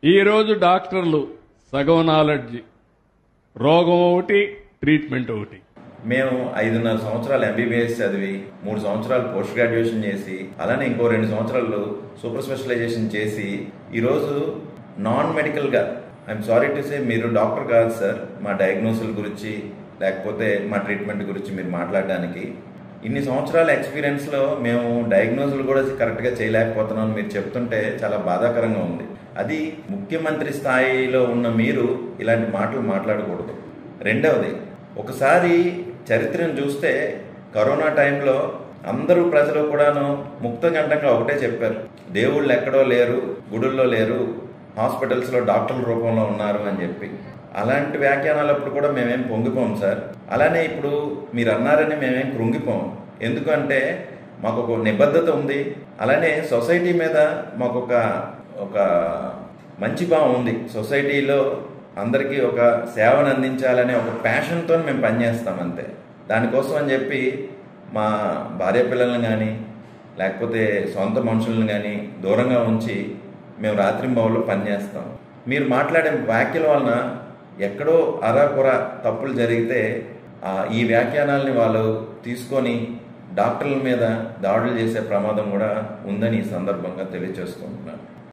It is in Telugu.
ఈరోజు డాక్టర్లు సగం నాలెడ్జి, రోగం ఒకటి, ట్రీట్మెంట్ ఒకటి. మేము 5.5 సంవత్సరాలు ఎంబీబీఎస్ చదివి 3 సంవత్సరాలు పోస్ట్ గ్రాడ్యుయేషన్ చేసి అలానే ఇంకో 2 సంవత్సరాలు సూపర్ స్పెషలైజేషన్ చేసి ఈరోజు నాన్ మెడికల్గా ఐఎమ్ సారీ టు సే మీరు డాక్టర్ కాదు సార్, మా డయాగ్నోసిల్ గురించి లేకపోతే మా ట్రీట్మెంట్ గురించి మీరు మాట్లాడడానికి ఇన్ని సంవత్సరాల ఎక్స్పీరియన్స్లో మేము డయాగ్నోజులు కూడా కరెక్ట్గా చేయలేకపోతున్నాం మీరు చెప్తుంటే చాలా బాధాకరంగా ఉంది. అది ముఖ్యమంత్రి స్థాయిలో ఉన్న మీరు ఇలాంటి మాటలు మాట్లాడకూడదు. రెండవది, ఒకసారి చరిత్రను చూస్తే కరోనా టైంలో అందరూ ప్రజలు కూడాను ముక్తకంఠంగా ఒకటే చెప్పారు, దేవుళ్ళు ఎక్కడో లేరు, గుడుల్లో లేరు, హాస్పిటల్స్లో డాక్టర్ల రూపంలో ఉన్నారు అని చెప్పి. అలాంటి వ్యాఖ్యానాలు అప్పుడు కూడా మేమేం పొంగిపోం సార్. అలానే ఇప్పుడు మీరు అన్నారని మేమేం కృంగిపోం. ఎందుకంటే మాకు ఒక నిబద్ధత ఉంది. అలానే సొసైటీ మీద మాకు ఒక మంచి భావం ఉంది. సొసైటీలో అందరికీ ఒక సేవను అందించాలనే ఒక ప్యాషన్తో మేము పనిచేస్తాం అంతే. దానికోసం అని చెప్పి మా భార్య పిల్లలను కానీ లేకపోతే సొంత మనుషులను కానీ దూరంగా ఉంచి మేము రాత్రింబవల్లో పనిచేస్తాం. మీరు మాట్లాడే వ్యాఖ్యల వలన ఎక్కడో అరాకొర తప్పులు జరిగితే ఈ వ్యాఖ్యానాలని వాళ్ళు తీసుకొని డాక్టర్ల మీద దాడులు చేసే ప్రమాదం కూడా ఉందని ఈ సందర్భంగా తెలియజేసుకుంటున్నాను.